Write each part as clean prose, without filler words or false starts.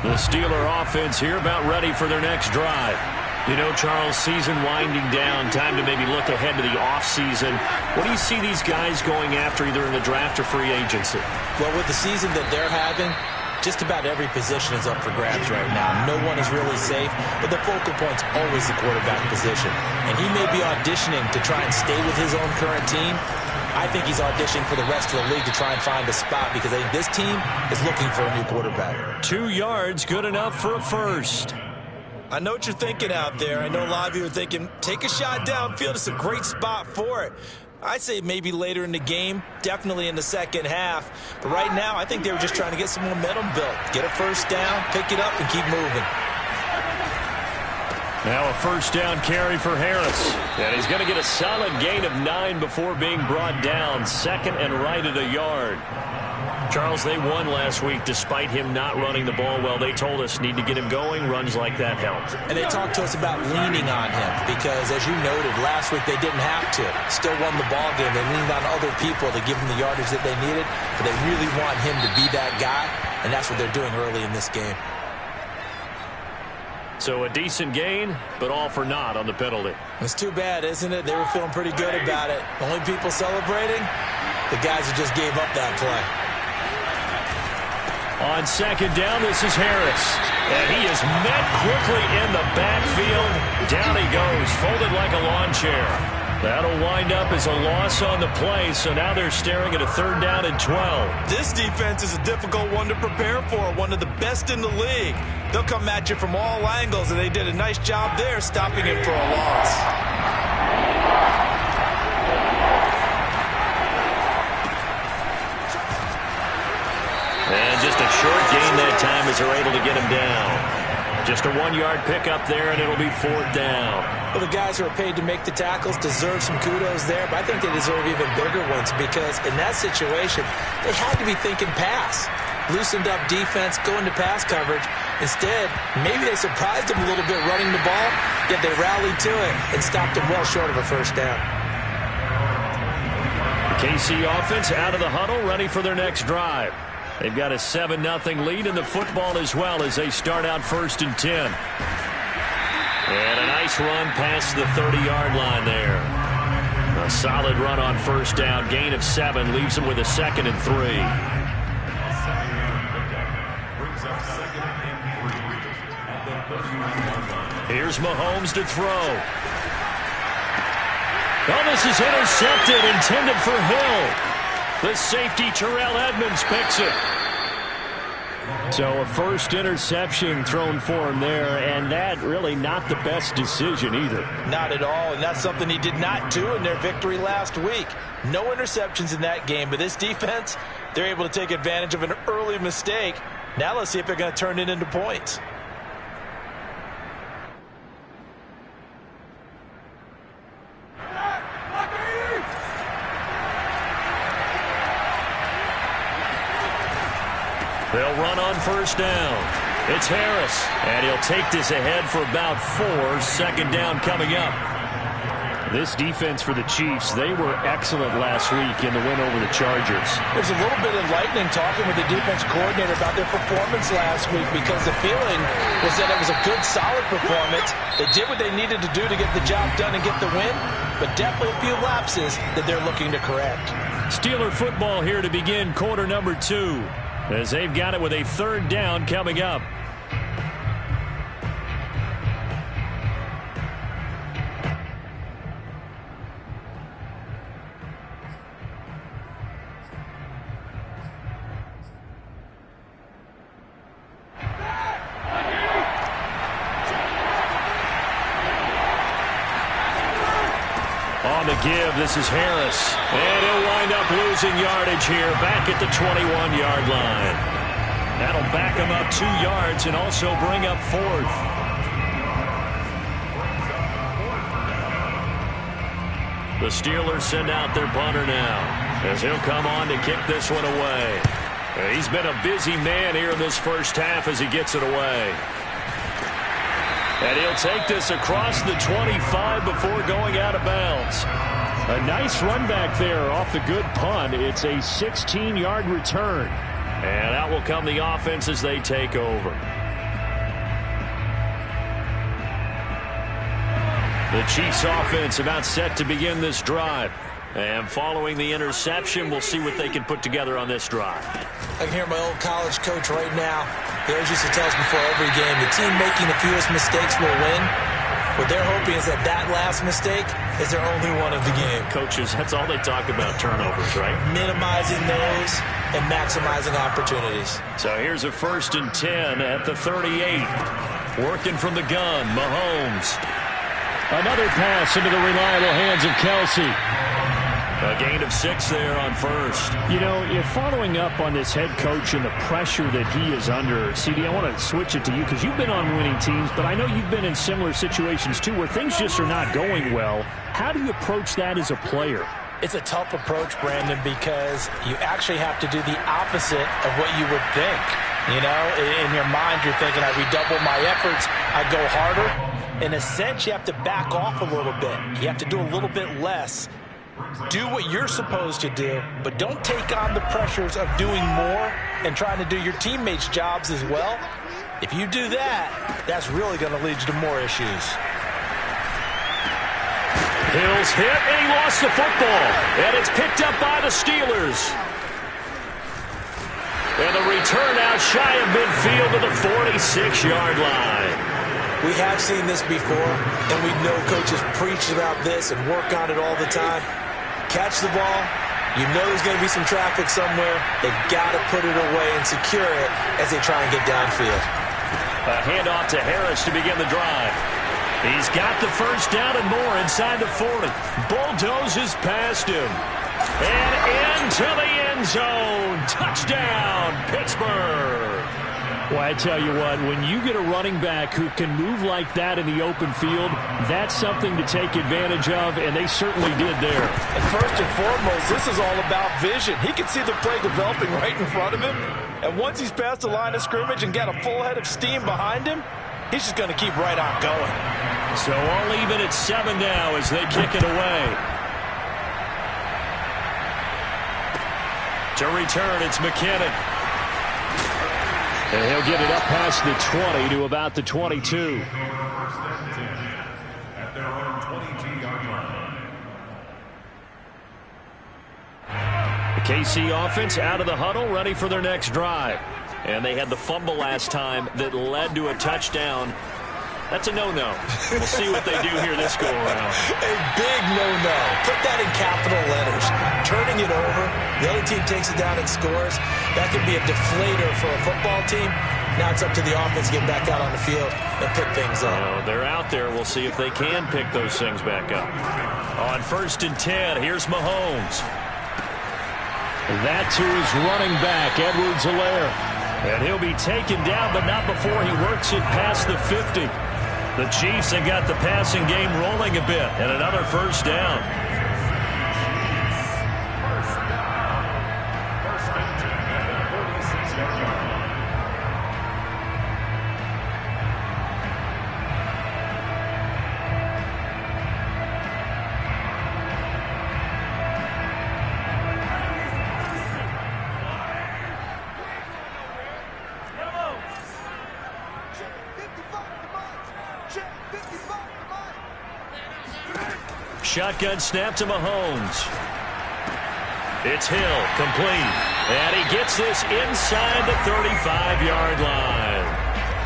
The Steeler offense here about ready for their next drive. You know, Charles, season winding down, time to maybe look ahead to the offseason. What do you see these guys going after either in the draft or free agency? Well, with the season that they're having, just about every position is up for grabs right now. No one is really safe, but the focal point's always the quarterback position. And he may be auditioning to try and stay with his own current team. I think he's auditioning for the rest of the league to try and find a spot because I think this team is looking for a new quarterback. 2 yards, good enough for a first. I know what you're thinking out there. I know a lot of you are thinking, take a shot downfield. It's a great spot for it. I'd say maybe later in the game, definitely in the second half. But right now, I think they were just trying to get some momentum built. Get a first down, pick it up, and keep moving. Now a first down carry for Harris. And he's going to get a solid gain of 9 before being brought down. Second and right at a yard. Charles, they won last week despite him not running the ball well. They told us need to get him going. Runs like that help. And they talked to us about leaning on him because, as you noted, last week they didn't have to. Still won the ball game. They leaned on other people to give them the yardage that they needed. But they really want him to be that guy, and that's what they're doing early in this game. So a decent gain, but all for naught on the penalty. It's too bad, isn't it? They were feeling pretty good about it. Only people celebrating, the guys who just gave up that play. On second down, this is Harris. And he is met quickly in the backfield. Down he goes, folded like a lawn chair. That'll wind up as a loss on the play, so now they're staring at a third down and 12. This defense is a difficult one to prepare for, one of the best in the league. They'll come at you from all angles, and they did a nice job there stopping him for a loss. And just a short gain that time as they're able to get him down. Just a 1-yard pickup there, and it'll be fourth down. Well, the guys who are paid to make the tackles deserve some kudos there, but I think they deserve even bigger ones because in that situation, they had to be thinking pass. Loosened up defense, going to pass coverage. Instead, maybe they surprised him a little bit running the ball, yet they rallied to it and stopped him well short of a first down. The KC offense out of the huddle, ready for their next drive. They've got a 7-0 lead in the football as well as they start out first and 10. And a nice run past the 30-yard line there. A solid run on first down. Gain of 7 leaves them with a second and 3. Here's Mahomes to throw. Oh, this is intercepted, intended for Hill. The safety, Terrell Edmonds, picks it. So a first interception thrown for him there, and that really not the best decision either. Not at all, and that's something he did not do in their victory last week. No interceptions in that game, but this defense, they're able to take advantage of an early mistake. Now let's see if they're going to turn it into points. They'll run on first down. It's Harris, and he'll take this ahead for about 4. Second down coming up. This defense for the Chiefs, they were excellent last week in the win over the Chargers. There's a little bit enlightening talking with the defense coordinator about their performance last week because the feeling was that it was a good, solid performance. They did what they needed to do to get the job done and get the win, but definitely a few lapses that they're looking to correct. Steeler football here to begin quarter number 2. As they've got it with a third down coming up. On the give, this is Harris. And he'll wind up losing yardage here back at the 21-yard line. That'll back him up 2 yards and also bring up 4th. The Steelers send out their punter now as he'll come on to kick this one away. He's been a busy man here in this first half as he gets it away. And he'll take this across the 25 before going out of bounds. A nice run back there off the good punt. It's a 16-yard return. And out will come the offense as they take over. The Chiefs offense about set to begin this drive. And following the interception, we'll see what they can put together on this drive. I can hear my old college coach right now. He always used to tell us before every game, the team making the fewest mistakes will win. What they're hoping is that last mistake is their only one of the game. Coaches, that's all they talk about, turnovers, right? Minimizing those and maximizing opportunities. So here's a 1st and 10 at the 38. Working from the gun, Mahomes. Another pass into the reliable hands of Kelsey. A gain of 6 there on 1st. You know, if following up on this head coach and the pressure that he is under, CD, I want to switch it to you because you've been on winning teams, but I know you've been in similar situations too where things just are not going well. How do you approach that as a player? It's a tough approach, Brandon, because you actually have to do the opposite of what you would think. You know, in your mind, you're thinking, I redouble my efforts, I go harder. In a sense, you have to back off a little bit. You have to do a little bit less. Do what you're supposed to do, but don't take on the pressures of doing more and trying to do your teammates' jobs as well. If you do that, that's really going to lead you to more issues. Hill's hit, and he lost the football. And it's picked up by the Steelers. And the return out shy of midfield to the 46-yard line. We have seen this before, and we know coaches preach about this and work on it all the time. Catch the ball. You know there's going to be some traffic somewhere. They've got to put it away and secure it as they try and get downfield. A handoff to Harris to begin the drive. He's got the first down and more inside the 40. Bulldozes past him. And into the end zone. Touchdown, Pittsburgh. Well, I tell you what, when you get a running back who can move like that in the open field, that's something to take advantage of, and they certainly did there. And first and foremost, this is all about vision. He can see the play developing right in front of him, and once he's past the line of scrimmage and got a full head of steam behind him, he's just going to keep right on going. So all even at 7 now as they kick it away. To return, it's McKinnon. And he'll get it up past the 20 to about the 22. The KC offense out of the huddle, ready for their next drive. And they had the fumble last time that led to a touchdown. That's a no-no. We'll see what they do here this go-around. A big no-no. Put that in capital letters. Turning it over, the other team takes it down and scores. That could be a deflator for a football team. Now it's up to the offense to get back out on the field and pick things up. They're out there. We'll see if they can pick those things back up. On 1st and 10, here's Mahomes. That to his running back, Edwards-Helaire. And he'll be taken down, but not before he works it past the 50. The Chiefs have got the passing game rolling a bit, and another first down. Shotgun snap to Mahomes. It's Hill, complete. And he gets this inside the 35-yard line.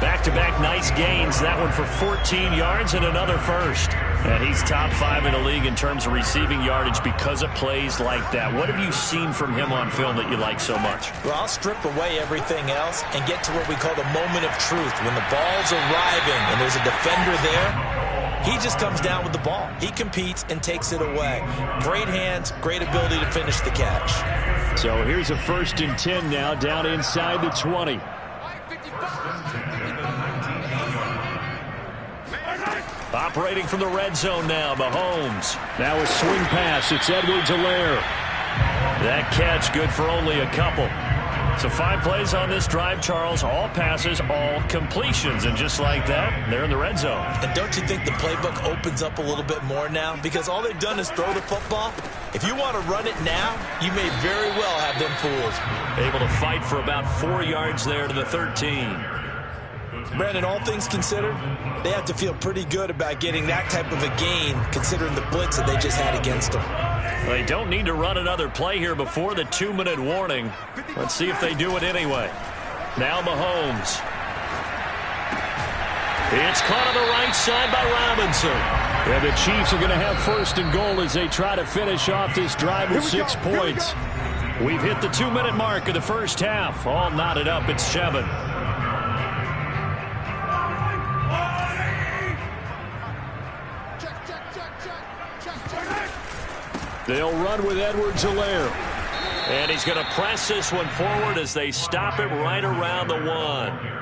Back-to-back nice gains. That one for 14 yards and another first. And he's top 5 in the league in terms of receiving yardage because of plays like that. What have you seen from him on film that you like so much? Well, I'll strip away everything else and get to what we call the moment of truth. When the ball's arriving and there's a defender there, he just comes down with the ball. He competes and takes it away. Great hands, great ability to finish the catch. So here's a 1st and 10 now, down inside the 20. Operating from the red zone now, Mahomes. Now a swing pass. It's Edwards-Helaire. That catch good for only a couple. So 5 plays on this drive, Charles. All passes, all completions. And just like that, they're in the red zone. And don't you think the playbook opens up a little bit more now? Because all they've done is throw the football. If you want to run it now, you may very well have them fooled. Able to fight for about 4 yards there to the 13. Brandon, all things considered, they have to feel pretty good about getting that type of a gain, considering the blitz that they just had against them. They don't need to run another play here before the 2-minute warning. Let's see if they do it anyway. Now Mahomes. It's caught on the right side by Robinson. And the Chiefs are going to have 1st and goal as they try to finish off this drive with 6 points. We've hit the 2-minute mark of the first half. All knotted up at 7. They'll run with Edwards-Helaire. And he's going to press this one forward as they stop him right around the 1.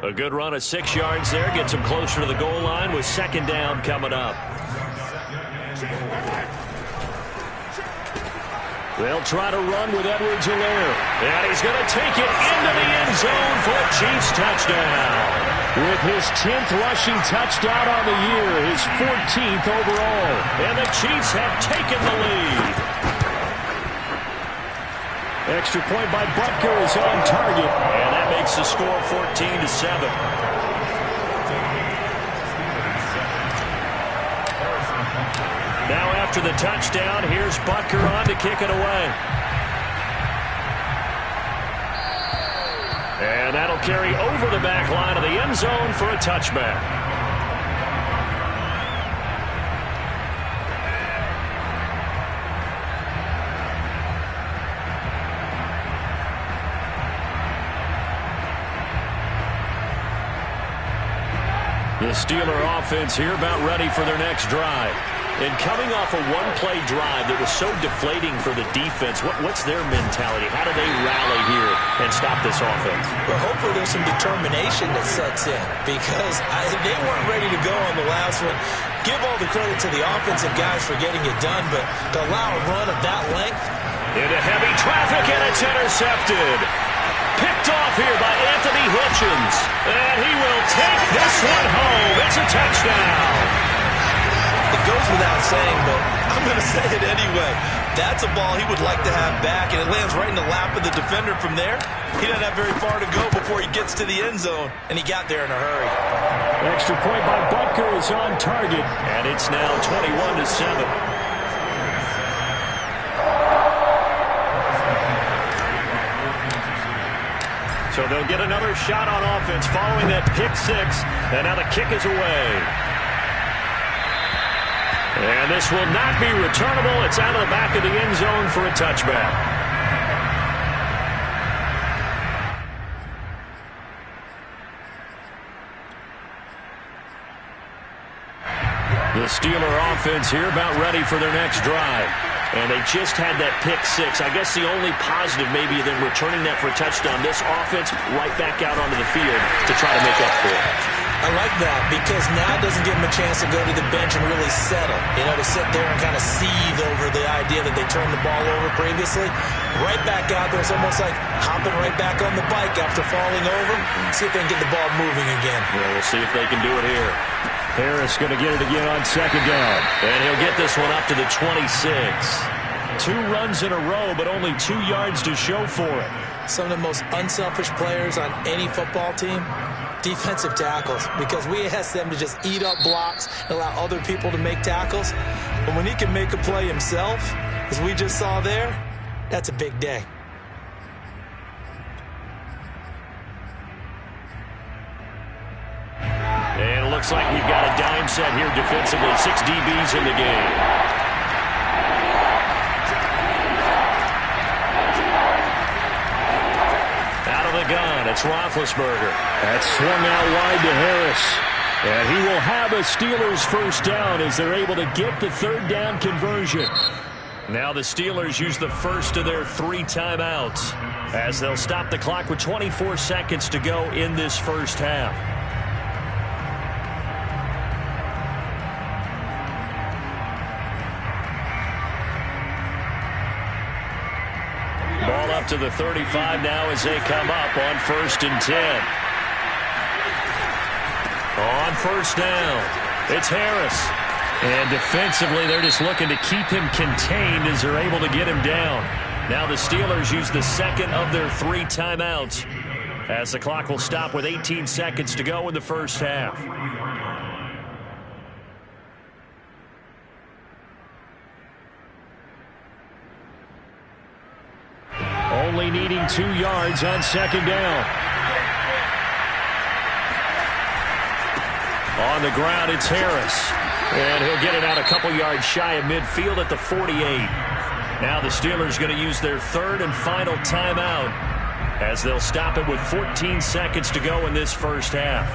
A good run of 6 yards there. Gets him closer to the goal line with 2nd down coming up. They'll try to run with Edwards-Helaire. And he's going to take it into the end zone for a Chiefs touchdown. With his 10th rushing touchdown on the year, his 14th overall. And the Chiefs have taken the lead. Extra point by Butker is on target. And that makes the score 14-7. Now after the touchdown, here's Butker on to kick it away. And that'll carry over the back line of the end zone for a touchback. The Steeler offense here about ready for their next drive. And coming off a one-play drive that was so deflating for the defense, what's their mentality? How do they rally here and stop this offense? Well, hopefully there's some determination that sets in because they weren't ready to go on the last one. Give all the credit to the offensive guys for getting it done, but to allow a run of that length. Into heavy traffic, and it's intercepted. Picked off here by Anthony Hitchens. And he will take this one home. It's a touchdown. It goes without saying, but I'm going to say it anyway. That's a ball he would like to have back, and it lands right in the lap of the defender from there. He doesn't have very far to go before he gets to the end zone, and he got there in a hurry. Extra point by Butker is on target. And it's now 21-7. So they'll get another shot on offense following that pick 6. And now the kick is away. And this will not be returnable. It's out of the back of the end zone for a touchback. The Steeler offense here about ready for their next drive. And they just had that pick 6. I guess the only positive maybe than returning that for a touchdown. This offense right back out onto the field to try to make up for it. I like that because now it doesn't give them a chance to go to the bench and really settle. You know, to sit there and kind of seethe over the idea that they turned the ball over previously. Right back out there. It's almost like hopping right back on the bike after falling over. See if they can get the ball moving again. Yeah, we'll see if they can do it here. Harris going to get it again on 2nd down. And he'll get this one up to the 26. 2 runs in a row, but only 2 yards to show for it. Some of the most unselfish players on any football team, defensive tackles, because we ask them to just eat up blocks and allow other people to make tackles. But when he can make a play himself, as we just saw there, that's a big day. And it looks like we've got a dime set here defensively. 6 DBs in the game. Out of the gun, it's Roethlisberger. That's swung out wide to Harris. And he will have a Steelers first down as they're able to get the 3rd down conversion. Now the Steelers use the first of their 3 timeouts as they'll stop the clock with 24 seconds to go in this first half. Ball up to the 35 now as they come up on 1st and 10. On 1st down, it's Harris. And defensively, they're just looking to keep him contained as they're able to get him down. Now the Steelers use the 2nd of their 3 timeouts. as the clock will stop with 18 seconds to go in the first half. Only needing 2 yards on second down. On the ground, it's Harris. And he'll get it out a couple yards shy of midfield at the 48. Now the Steelers going to use their third and final timeout as they'll stop it with 14 seconds to go in this first half.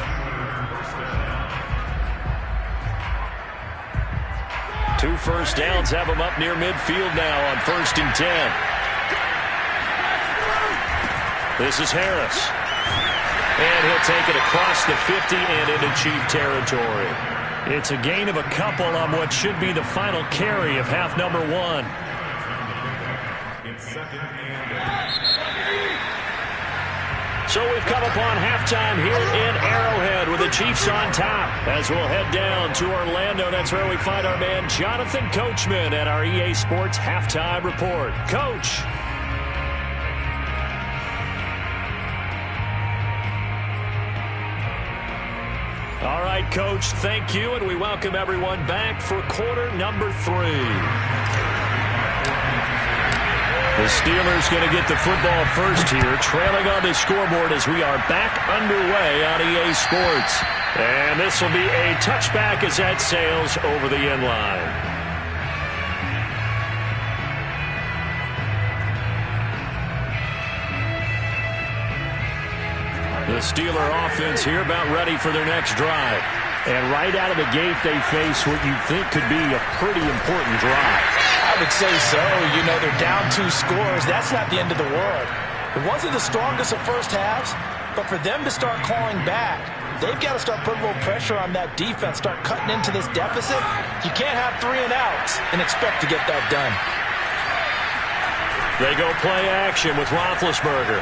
Two first downs have them up near midfield now on 1st and 10. This is Harris. And he'll take it across the 50 and into Chief territory. It's a gain of a couple on what should be the final carry of half number 1. So we've come upon halftime here in Arrowhead with the Chiefs on top. As we'll head down to Orlando, that's where we find our man Jonathan Coachman at our EA Sports Halftime Report. Coach. All right, Coach, thank you, and we welcome everyone back for quarter number 3. The Steelers going to get the football first here, trailing on the scoreboard as we are back underway on EA Sports. And this will be a touchback as that sails over the end line. The Steeler offense here about ready for their next drive. And right out of the gate, they face what you think could be a pretty important drive. I would say so. You know, they're down 2 scores. That's not the end of the world. It wasn't the strongest of first halves, but for them to start clawing back, they've got to start putting a little pressure on that defense, start cutting into this deficit. You can't have 3 and outs and expect to get that done. They go play action with Roethlisberger.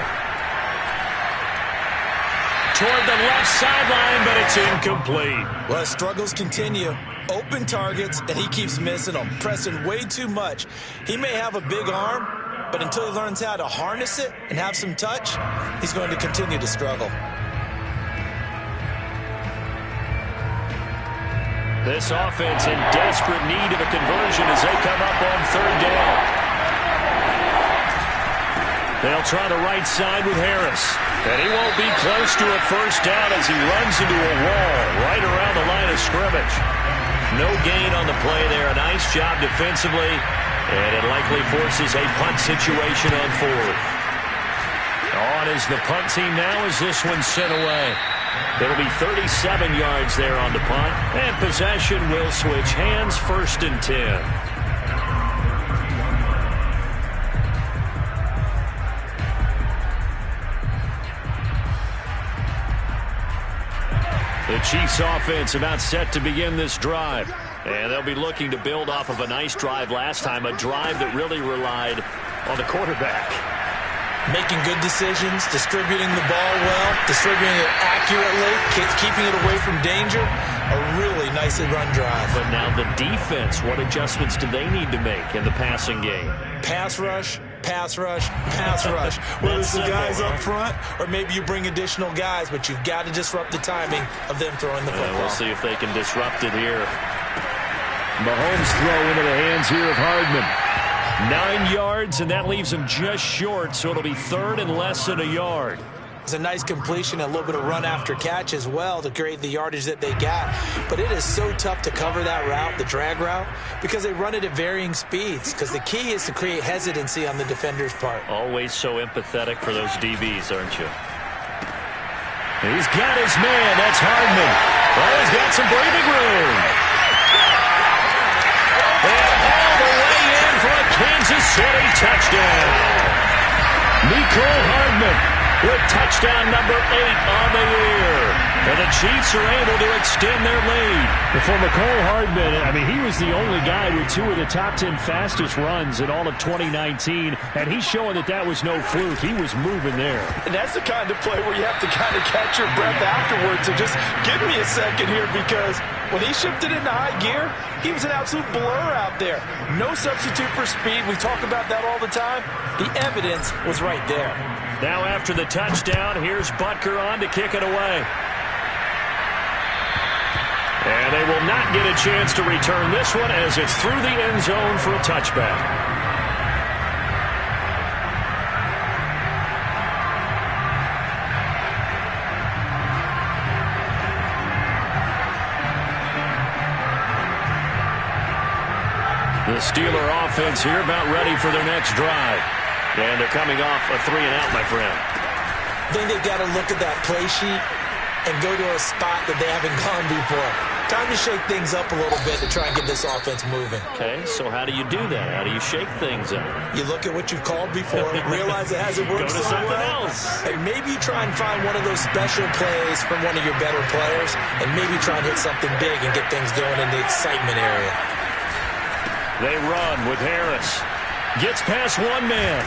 Toward the left sideline, but it's incomplete. Well, struggles continue. Open targets, and he keeps missing them, pressing way too much. He may have a big arm, but until he learns how to harness it and have some touch, he's going to continue to struggle. This offense in desperate need of a conversion as they come up on 3rd down. They'll try the right side with Harris. And he won't be close to a first down as he runs into a wall right around the line of scrimmage. No gain on the play there. A nice job defensively. And it likely forces a punt situation on 4th. On is the punt team now as this one's sent away. It'll be 37 yards there on the punt. And possession will switch hands, 1st and 10. The Chiefs offense about set to begin this drive. And they'll be looking to build off of a nice drive last time, a drive that really relied on the quarterback. Making good decisions, distributing the ball well, distributing it accurately, keeping it away from danger. A really nicely run drive. But now the defense, what adjustments do they need to make in the passing game? Pass rush, pass rush, pass rush. Whether it's the guys up front or maybe you bring additional guys, but you've got to disrupt the timing of them throwing the football. We'll see if they can disrupt it here. Mahomes throw into the hands here of Hardman. 9 yards, and that leaves him just short, so it'll be 3rd and less than a yard. It's a nice completion, and a little bit of run after catch as well to create the yardage that they got. But it is so tough to cover that route, the drag route, because they run it at varying speeds. Because the key is to create hesitancy on the defender's part. Always so empathetic for those DBs, aren't you? He's got his man. That's Hardman. Well, he's got some breathing room. And all the way in for a Kansas City touchdown. Mecole Hardman with touchdown number 8 on the year. And the Chiefs are able to extend their lead. For Mecole Hardman, I mean, he was the only guy with 2 of the top 10 fastest runs in all of 2019, and he's showing that that was no fluke. He was moving there. And that's the kind of play where you have to kind of catch your breath afterwards. So just give me a second here, because when he shifted into high gear, he was an absolute blur out there. No substitute for speed. We talk about that all the time. The evidence was right there. Now after the touchdown, here's Butker on to kick it away. And they will not get a chance to return this one as it's through the end zone for a touchback. The Steeler offense here about ready for their next drive. And they're coming off a 3-and-out, my friend. I think they've got to look at that play sheet and go to a spot that they haven't gone before. Time to shake things up a little bit to try and get this offense moving. Okay, so how do you do that? How do you shake things up? You look at what you've called before, realize it hasn't worked so well, and maybe you try and find one of those special plays from one of your better players, and maybe try and hit something big and get things going in the excitement area. They run with Harris. Gets past one man.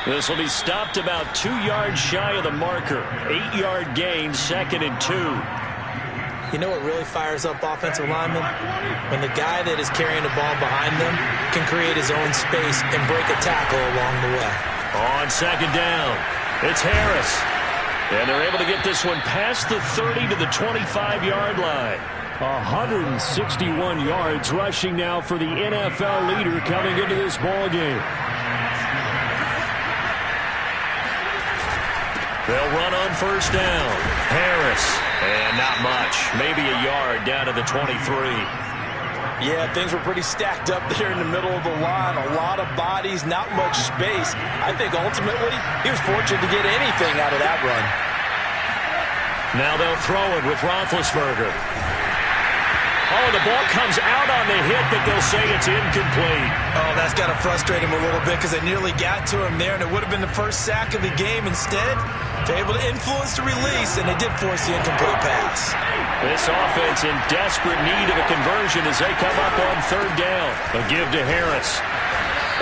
This will be stopped about 2 yards shy of the marker. 8-yard gain, 2nd and 2. You know what really fires up offensive linemen? When the guy that is carrying the ball behind them can create his own space and break a tackle along the way. On 2nd down, it's Harris. And they're able to get this one past the 30 to the 25-yard line. 161 yards rushing now for the NFL leader coming into this ball game. They'll run on 1st down. Harris. And not much. Maybe a yard down to the 23. Yeah, things were pretty stacked up there in the middle of the line. A lot of bodies, not much space. I think ultimately he was fortunate to get anything out of that run. Now they'll throw it with Roethlisberger. Oh, the ball comes out on the hit, but they'll say it's incomplete. Oh, that's got to frustrate him a little bit because they nearly got to him there, and it would have been the first sack of the game. Instead, they're able to influence the release, and they did force the incomplete pass. This offense in desperate need of a conversion as they come up on 3rd down. A give to Harris.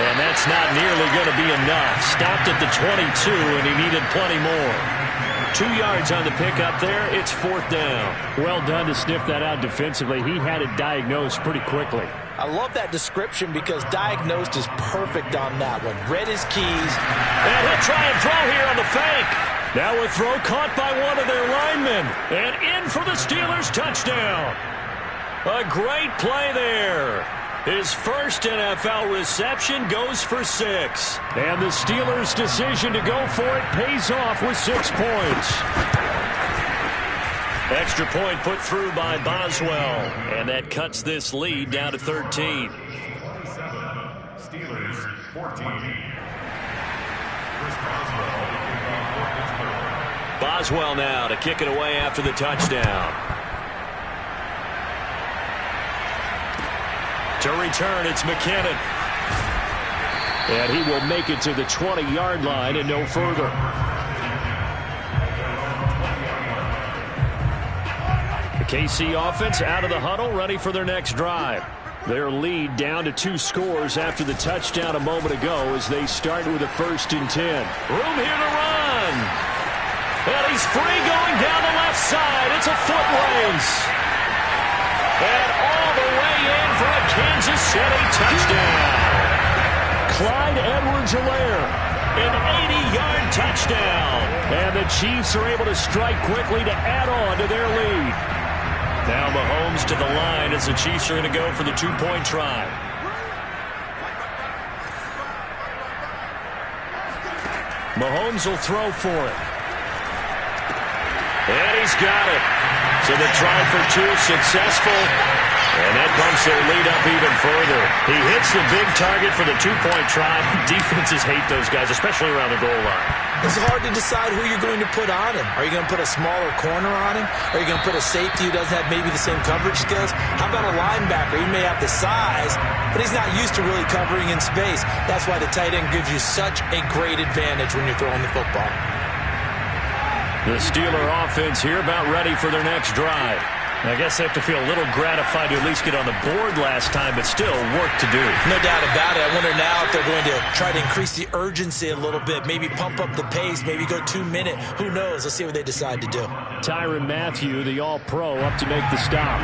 And that's not nearly going to be enough. Stopped at the 22, and he needed plenty more. 2 yards on the pickup there. It's 4th down. Well done to sniff that out defensively. He had it diagnosed pretty quickly. I love that description because diagnosed is perfect on that one. Read his keys. And he'll try and throw here on the fake. Now a throw caught by one of their linemen. And in for the Steelers touchdown. A great play there. His first NFL reception goes for 6. And the Steelers' decision to go for it pays off with 6 points. Extra point put through by Boswell. And that cuts this lead down to 13. Steelers 14. Boswell now to kick it away after the touchdown. To return, it's McKinnon. And he will make it to the 20-yard line and no further. The KC offense out of the huddle, ready for their next drive. Their lead down to 2 scores after the touchdown a moment ago as they start with a 1st and 10. Room here to run. And he's free going down the left side. It's a foot race. And all the way in for a Kansas City touchdown. Clyde Edwards-Helaire. An 80-yard touchdown. And the Chiefs are able to strike quickly to add on to their lead. Now Mahomes to the line as the Chiefs are going to go for the 2-point try. Mahomes will throw for it. And he's got it. So the try for 2 successful. And that bumps their lead up even further. He hits the big target for the 2-point try. Defenses hate those guys, especially around the goal line. It's hard to decide who you're going to put on him. Are you going to put a smaller corner on him? Are you going to put a safety who doesn't have maybe the same coverage skills? How about a linebacker? He may have the size, but he's not used to really covering in space. That's why the tight end gives you such a great advantage when you're throwing the football. The Steeler offense here about ready for their next drive. I guess they have to feel a little gratified to at least get on the board last time, but still work to do. No doubt about it. I wonder now if they're going to try to increase the urgency a little bit, maybe pump up the pace, maybe go 2-minute. Who knows? Let's see what they decide to do. Tyrann Mathieu, the all-pro, up to make the stop.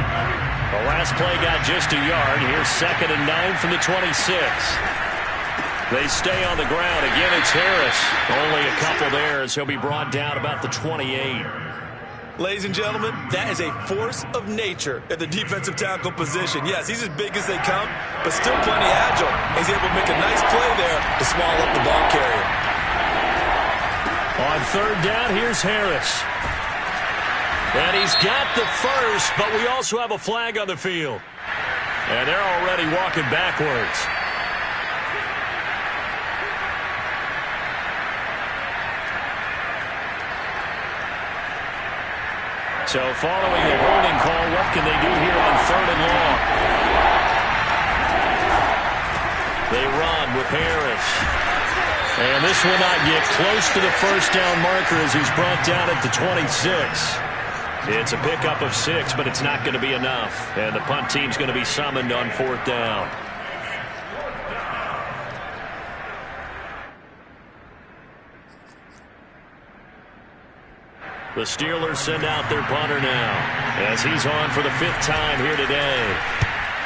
The last play got just a yard. Here's 2nd and 9 from the 26. They stay on the ground. Again, it's Harris. Only a couple there as he'll be brought down about the 28. Ladies and gentlemen, that is a force of nature at the defensive tackle position. Yes, he's as big as they come, but still plenty agile. He's able to make a nice play there to swallow up the ball carrier. On third down, here's Harris. And he's got the first, but we also have a flag on the field. And they're already walking backwards. So following the holding call, what can they do here on third and long? They run with Harris. And this will not get close to the first down marker as he's brought down at the 26. It's a pickup of 6, but it's not going to be enough. And the punt team's going to be summoned on fourth down. The Steelers send out their punter now as he's on for the 5th time here today.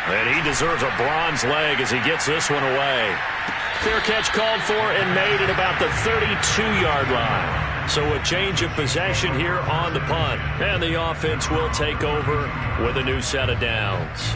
And he deserves a bronze leg as he gets this one away. Fair catch called for and made at about the 32-yard line. So a change of possession here on the punt. And the offense will take over with a new set of downs.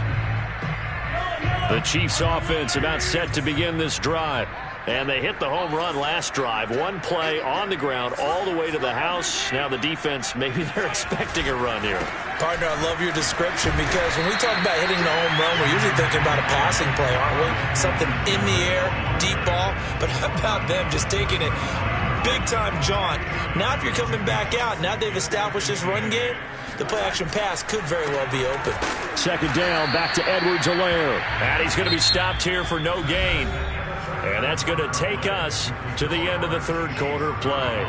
The Chiefs offense about set to begin this drive. And they hit the home run last drive. One play on the ground all the way to the house. Now the defense, maybe they're expecting a run here. Partner, I love your description because when we talk about hitting the home run, we're usually thinking about a passing play, aren't we? Something in the air, deep ball. But how about them just taking it big-time jaunt? Now if you're coming back out, now they've established this run game, the play-action pass could very well be open. Second down, back to Edwards-Helaire. And he's going to be stopped here for no gain. And that's going to take us to the end of the third quarter of play.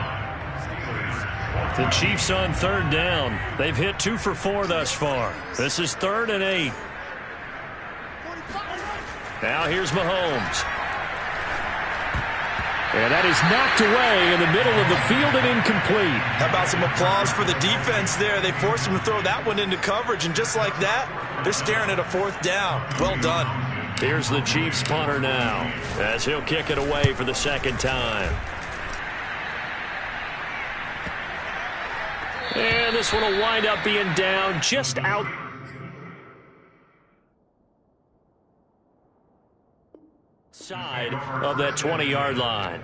The Chiefs on third down. They've hit 2 for 4 thus far. This is 3rd and 8. Now here's Mahomes. And that is knocked away in the middle of the field and incomplete. How about some applause for the defense there? They forced him to throw that one into coverage, and just like that, they're staring at a 4th down. Well done. Here's the Chiefs punter now as he'll kick it away for the 2nd time. And this one will wind up being down just out. Side of that 20-yard line.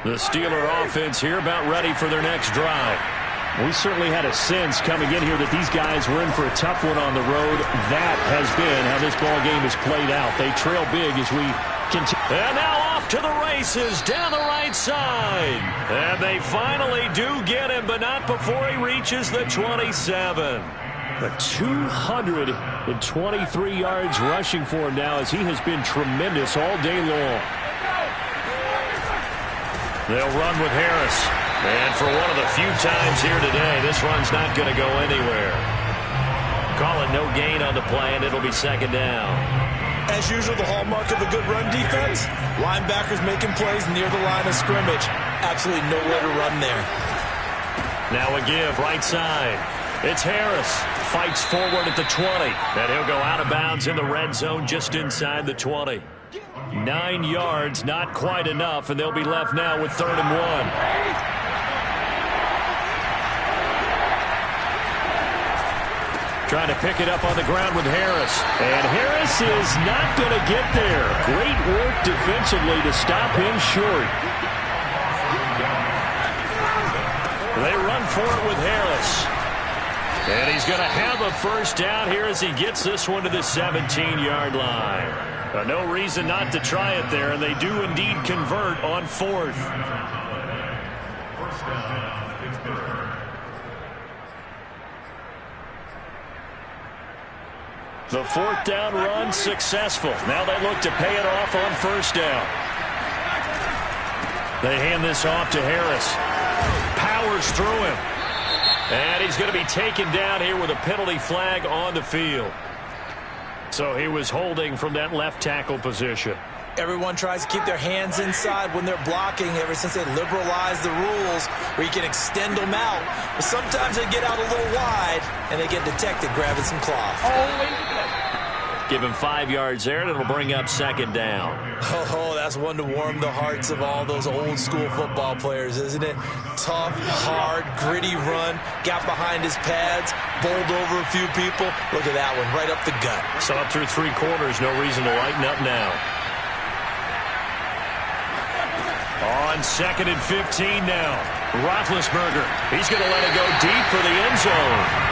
The Steeler offense here about ready for their next drive. We certainly had a sense coming in here that these guys were in for a tough one on the road. That has been how this ball game has played out. They trail big as we continue. And now off to the races down the right side. And they finally do get him, but not before he reaches the 27. But 223 yards rushing for him now as he has been tremendous all day long. They'll run with Harris. And for one of the few times here today, this run's not going to go anywhere. Call it no gain on the play, and it'll be 2nd down. As usual, the hallmark of a good run defense, linebackers making plays near the line of scrimmage. Absolutely nowhere to run there. Now a give, right side. It's Harris. Fights forward at the 20. And he'll go out of bounds in the red zone just inside the 20. 9 yards, not quite enough, and they'll be left now with 3rd and 1. Trying to pick it up on the ground with Harris. And Harris is not going to get there. Great work defensively to stop him short. They run for it with Harris. And he's going to have a first down here as he gets this one to the 17-yard line. No reason not to try it there, and they do indeed convert on 4th. First down, Pittsburgh. The 4th down run successful. Now they look to pay it off on 1st down. They hand this off to Harris. Powers through him. And he's going to be taken down here with a penalty flag on the field. So he was holding from that left tackle position. Everyone tries to keep their hands inside when they're blocking ever since they liberalized the rules where you can extend them out. But sometimes they get out a little wide, and they get detected grabbing some cloth. Give him 5 yards there, and it'll bring up second down. Oh, that's one to warm the hearts of all those old-school football players, isn't it? Tough, hard, gritty run, got behind his pads, bowled over a few people. Look at that one, right up the gut. So up through 3 quarters, no reason to lighten up now. On 2nd and 15 now. Roethlisberger, he's going to let it go deep for the end zone.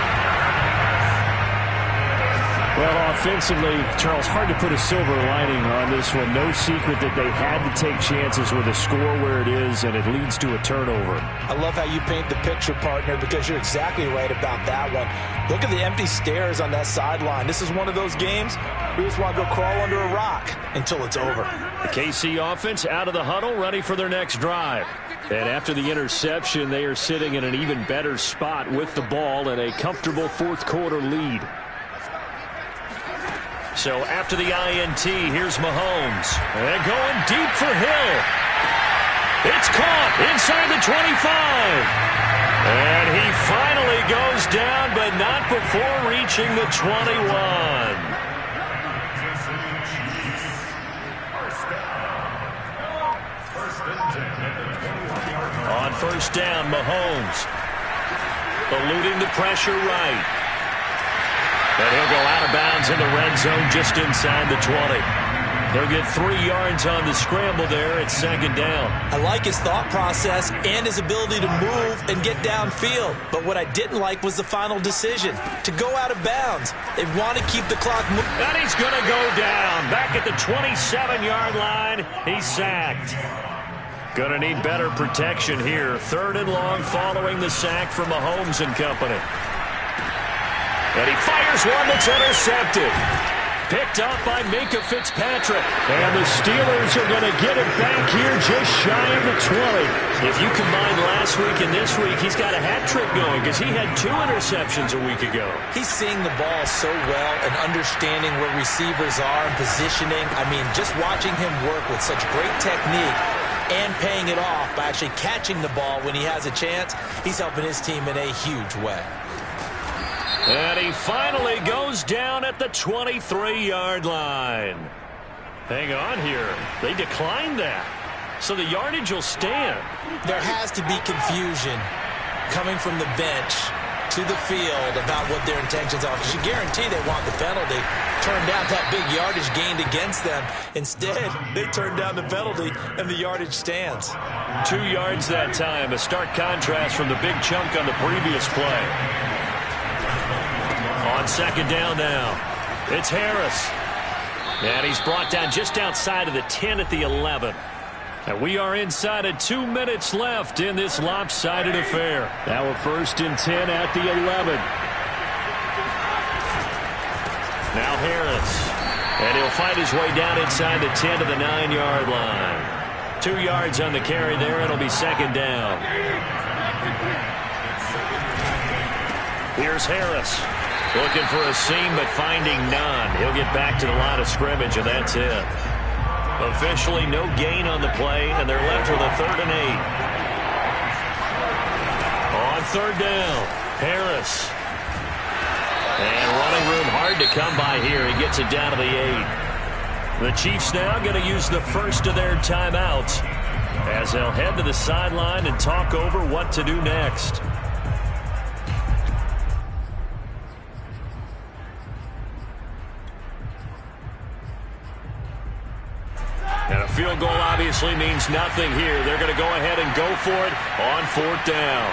Well, offensively, Charles, hard to put a silver lining on this one. No secret that they had to take chances with a score where it is, and it leads to a turnover. I love how you paint the picture, partner, because you're exactly right about that one. Look at the empty stairs on that sideline. This is one of those games we just want to go crawl under a rock until it's over. The KC offense out of the huddle, ready for their next drive. And after the interception, they are sitting in an even better spot with the ball and a comfortable fourth-quarter lead. So after the INT, here's Mahomes. And going deep for Hill. It's caught inside the 25. And he finally goes down, but not before reaching the 21. On first down, Mahomes. Eluding the pressure right. And he'll go out of bounds in the red zone just inside the 20. He'll get 3 yards on the scramble there at second down. I like his thought process and his ability to move and get downfield. But what I didn't like was the final decision, to go out of bounds. They want to keep the clock moving. And he's going to go down. Back at the 27-yard line, he's sacked. Going to need better protection here. 3rd and long following the sack from Mahomes and company. And he fires one that's intercepted. Picked up by Minkah Fitzpatrick. And the Steelers are going to get it back here just shy of the 20. If you combine last week and this week, he's got a hat trick going because he had 2 interceptions a week ago. He's seeing the ball so well and understanding where receivers are and positioning. I mean, just watching him work with such great technique and paying it off by actually catching the ball when he has a chance, he's helping his team in a huge way. And he finally goes down at the 23-yard line. Hang on here. They declined that. So the yardage will stand. There has to be confusion coming from the bench to the field about what their intentions are. Because you guarantee they want the penalty. Turn down that big yardage gained against them. Instead, they turn down the penalty, and the yardage stands. 2 yards that time. A stark contrast from the big chunk on the previous play. On second down now, it's Harris. And he's brought down just outside of the 10 at the 11. And we are inside of 2 minutes left in this lopsided affair. Now a 1st and 10 at the 11. Now Harris. And he'll fight his way down inside the 10 to the 9-yard line. 2 yards on the carry there. It'll be second down. Here's Harris. Looking for a seam, but finding none. He'll get back to the line of scrimmage, and that's it. Officially no gain on the play, and they're left with a 3rd and 8. On 3rd down, Harris. And running room hard to come by here. He gets it down to the 8. The Chiefs now going to use the first of their timeouts as they'll head to the sideline and talk over what to do next. And a field goal obviously means nothing here. They're going to go ahead and go for it on 4th down.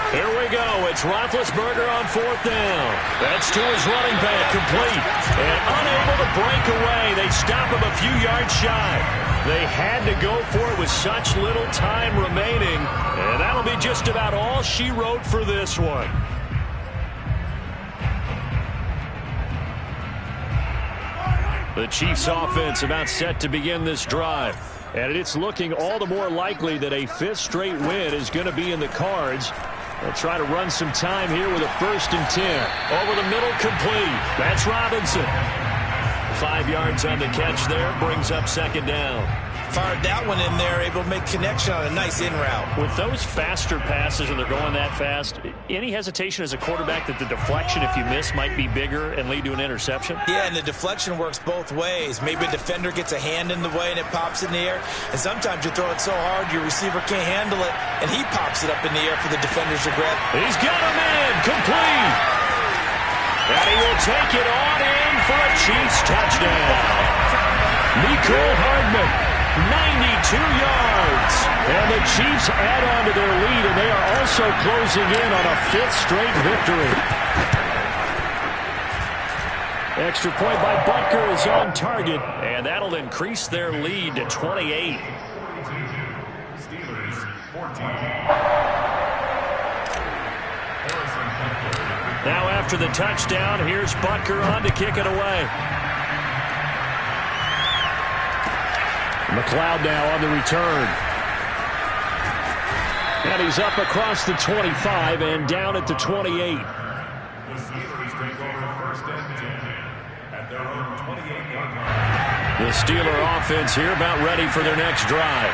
Here we go. It's Roethlisberger on 4th down. That's to his running back, complete. And unable to break away. They stop him a few yards shy. They had to go for it with such little time remaining. And that'll be just about all she wrote for this one. The Chiefs offense about set to begin this drive. And it's looking all the more likely that a 5th straight win is going to be in the cards. They'll try to run some time here with a 1st and 10. Over the middle, complete. That's Robinson. 5 yards on the catch there. Brings up second down. Fired that one in there, able to make connection on a nice in route. With those faster passes and they're going that fast, any hesitation as a quarterback that the deflection, if you miss, might be bigger and lead to an interception? Yeah, and the deflection works both ways. Maybe a defender gets a hand in the way and it pops in the air. And sometimes you throw it so hard your receiver can't handle it, and he pops it up in the air for the defenders to grab. He's got him in. Complete. And he will take it on in for a Chiefs touchdown. Mecole Hardman. 92 yards. And the Chiefs add on to their lead, and they are also closing in on a 5th straight victory. Extra point by Butker is on target, and that'll increase their lead to 28. Now after the touchdown, here's Butker on to kick it away. McLeod now on the return. And he's up across the 25 and down at the 28. The Steelers take over 1st and 10 at their own 28-yard line. The Steeler offense here about ready for their next drive.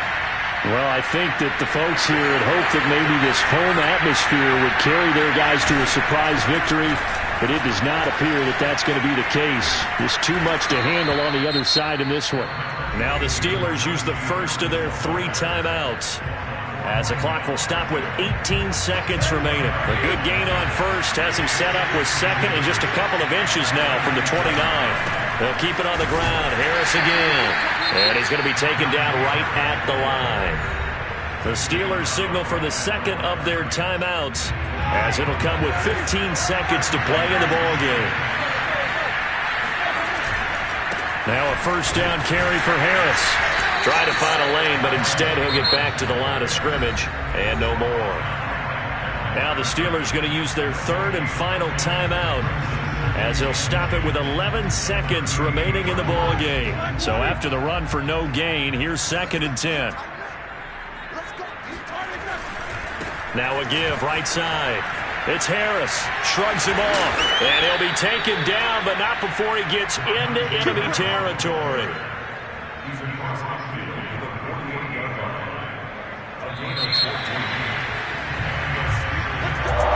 Well, I think that the folks here had hoped that maybe this home atmosphere would carry their guys to a surprise victory, but it does not appear that that's going to be the case. There's too much to handle on the other side in this one. Now the Steelers use the first of their 3 timeouts, as the clock will stop with 18 seconds remaining. A good gain on first has him set up with second and just a couple of inches now from the 29. They'll keep it on the ground. Harris again. And he's going to be taken down right at the line. The Steelers signal for the second of their timeouts, as it'll come with 15 seconds to play in the ballgame. Now a 1st down carry for Harris. Trying to find a lane, but instead he'll get back to the line of scrimmage and no more. Now the Steelers going to use their 3rd and final timeout, as they'll stop it with 11 seconds remaining in the ball game. So after the run for no gain, here's 2nd and 10. Now a give right side. It's Harris. Shrugs him off. And he'll be taken down, but not before he gets into enemy territory. He's across the field to the 48-yard line. A gain of 14.